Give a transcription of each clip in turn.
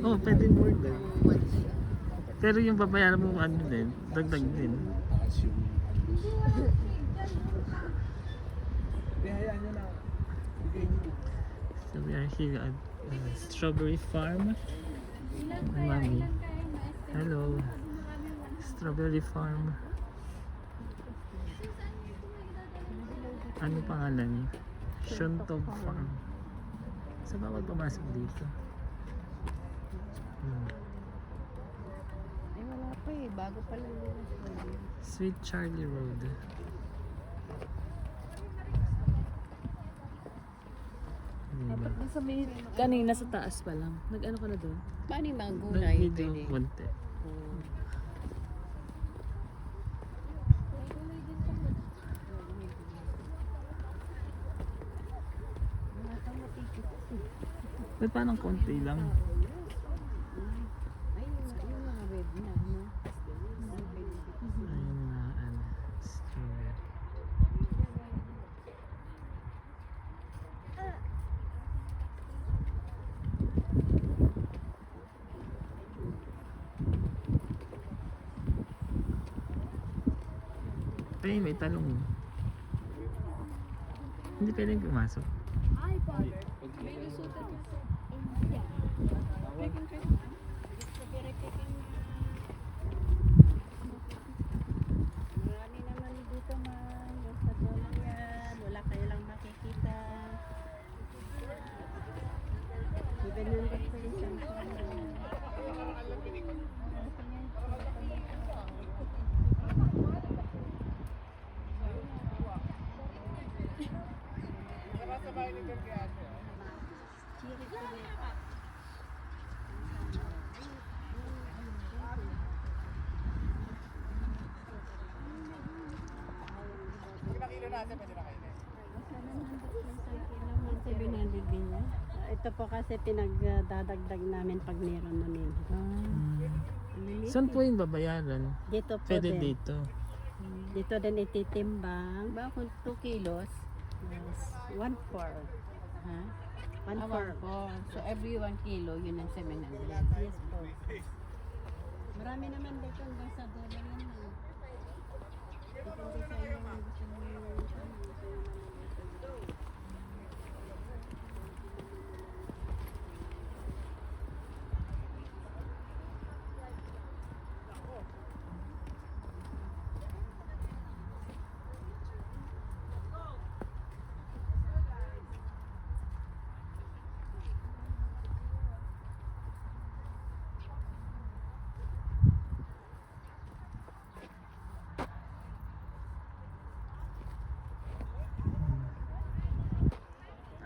Oh, pwede more than. Once. Pero yung babayaran mo ano din, dagdag din. Taas yung Bihayaan nyo na. Bigay nyo. So we are here at Strawberry Farm. Mami. Hello. Strawberry Farm. Ano pangalan? Shuntog Farm. So bawal pumasok dito. Ay, wala pa eh. Bago pa lang yun. Sweet Charlie Road. Dapat na sa may, kanina sa taas pa lang. Nag-ano ka na doon? Paano yung mga gulay? Nag-video Pwede. konti. May parang konti lang. Ay, yung mga red na, no? Ayun na, ano, strawberry. Ay, may talong. Hindi pwedeng pumasok. May lusutan. Marami naman dito man. Yung sa dulo yan. Wala kayo lang makikita. Even yung decoration. Ito po kasi pinagdadagdag namin pag meron na nila. Saan po yung babayaran? Dito po Pwede din. dito. Dito din ititimbang. Ba kung 2 kilos? Yes. 1/4. Ha? 1/4. So every 1 kilo, yun ang 700. Yes po. Marami naman dito hanggang sa dulo yan. Depende sa inyo kung gusto mo yung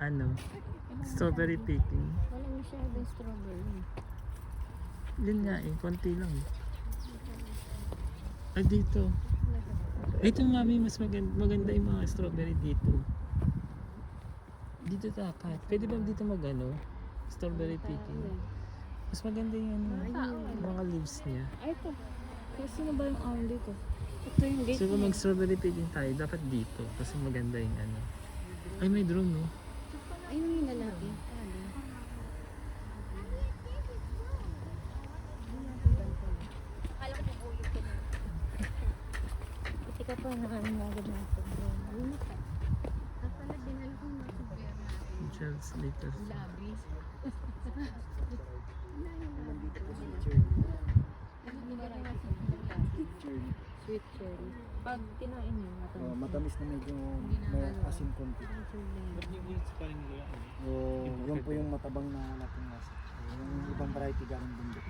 Ano? Strawberry picking. walang masyadong strawberry. Yun nga eh, konti lang eh. Ay dito. Ito mami, mas maganda yung mga strawberry dito. Dito dapat. Pwede ba dito magano? Strawberry picking. Mas maganda yung mga leaves niya. Ay, ito. Kasi na ba yung hourly ko? Ito yung gate. So kung mag-strawberry picking tayo, dapat dito. Kasi maganda yung ano. Ay, may drone no? Ayun yung lalaki. Hindi ka pa nakakagad na ito. Kapala dinala ko na ito. Just later. Labis. Sweet cherry. Pag kinain nyo, matamis. Matamis na medyo may asin konti. Yung po yung matabang na laking nasa. Yung ibang variety galing bundok.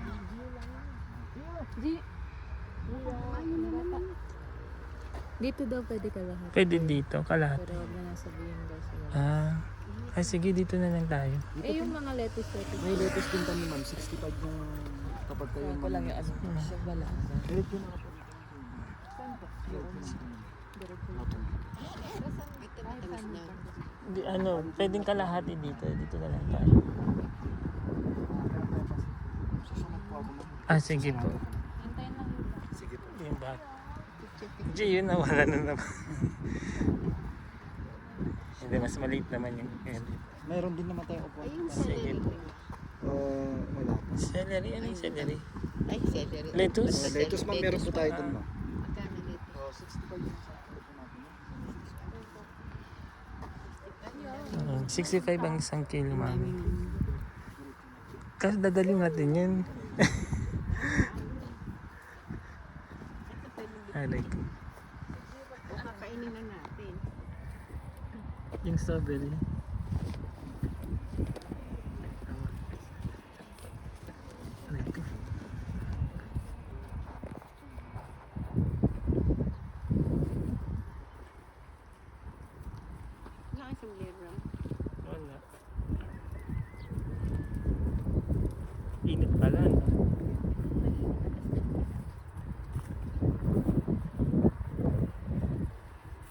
Dito daw pwede ka lahat. Pwede dito, kalahati. Pero wag na nasabihin daw sila. Ay sige, dito na lang tayo. Eh, yung mga lettuce. May lettuce din kami ma'am, 65 yung kapag kayo Ko lang yung ano. Siya bala. Diretso na ako. Ito matamis na. Di, ano, pwedeng kalahati dito. Dito na lang tayo. Susunod po ako ma'am. Ah, sige po. Antayin lang yun. Sige po. Yung bat. G, yun nawala na naman. Hindi, mas maliit naman yung edit. Mayroon din naman tayong upuan. Ayun Sige po. Wala po. Celery, ano yung celery? Ay, celery. Lettuce? Lettuce ma'am, meron po tayo dun ma'am. Magkano dito? 65 yung sa kilo po natin. 65 ang isang kilo, mami. Kasi dadalhin natin yun. I like it. Kakainin na natin. Yung strawberry. I like it. Wala kang sombrero. Wala. Init pala, no?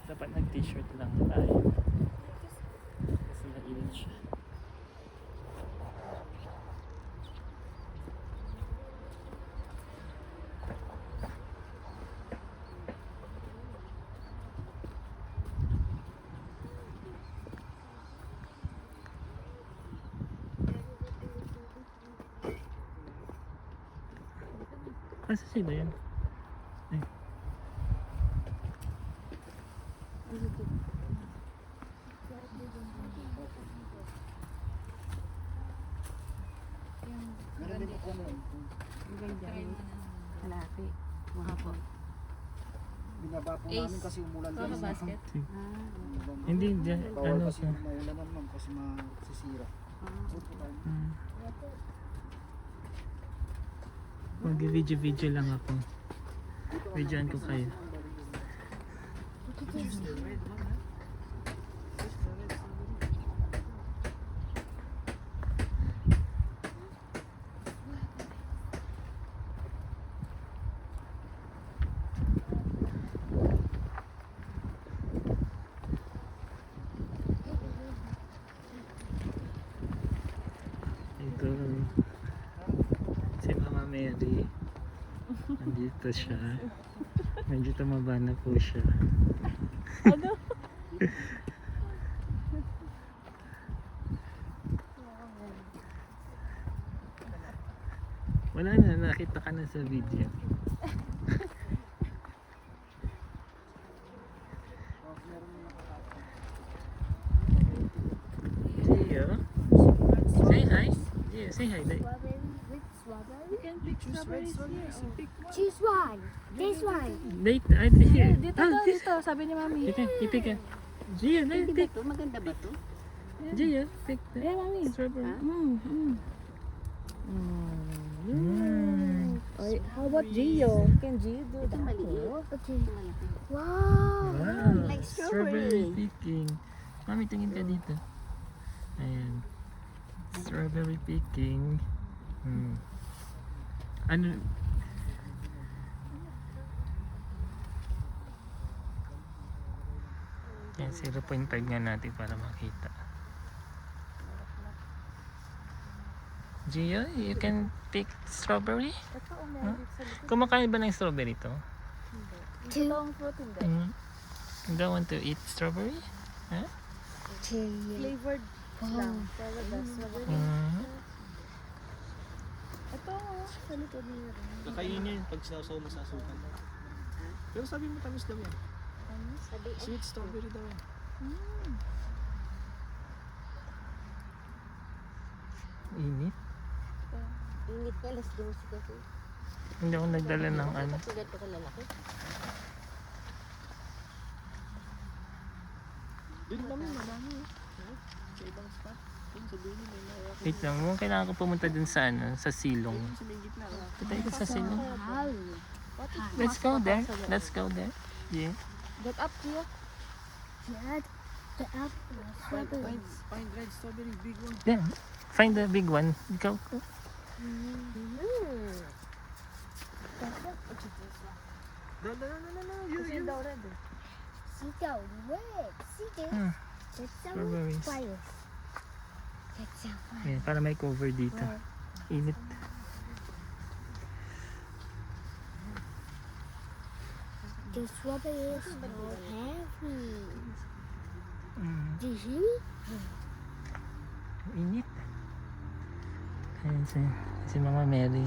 Dapat nag-t-shirt lang tayo. Kasi mainit siya. Asa sila yun? Ay. Meron din po ma'am. Ang ganda. Kalahati. Mga po. Binaba po namin kasi umulan din. ma'am. basket. Hindi, dyan, Bawal ano kasi siya. maulanan ma'am kasi masisira. So po tayo. Mag-video lang ako. Videoan ko kayo. Ito. Si Mama Mary. Nandito siya. Medyo tumaba na po siya. Ano? Wala na, nakita ka na sa video. Gio? Say hi. Gio, say hi. Dai. You can pick strawberries here. Oh, pick one. Choose one. This one. Wait, I here. Dito Ah, daw, this. dito. Sabi ni Mami. Ito, pick ka. Gio, Hindi ba pick. to? Maganda ba to? Gio, pick the Yeah, Mami. strawberry. Ha? Or how about Gio? Can Gio do Ito that? maliit. Okay. Ito malaki. Wow. Wow, Like strawberry strawberry. picking. Mami, tingin ka dito. Ayan. Strawberry picking. Ano? Yan, 0.5 nga natin para makita. Gio, you can pick strawberry? Huh? Kumakain ba ng strawberry to? Two. Long fruit hindi. You don't want to eat strawberry? Huh? Two. Flavored lang. Pero the strawberry. Ito, sa likod niya rin. Kakainin yun pag sinasaw mo sa asukan. Pero sabi mo tamis daw yan. Sweet strawberry daw yan. Init. Init ka, alas 12 kasi. Hindi ako nagdala ng ano. Kasi gato ka lalaki. Doon namin marami. Sa ibang spot. Doon sa dulo may malaki. Wait lang, mukhang kailangan ko pumunta dun sa ano, sa silong. Doon sa may gitna. Punta ko sa silong. Wow. Let's go there. Let's go there. Yeah. Get up, Gio. Dad, the apple. Strawberry. Find red strawberry, big one. There. Find the big one. Go. No. Kasi daw red eh. See the red. See this? That's some Strawberries. fire. That's some fire. Ayan, para may cover dito. Init. The strawberry is so heavy. Mm, Do you? init. Ayan si Mama Mary.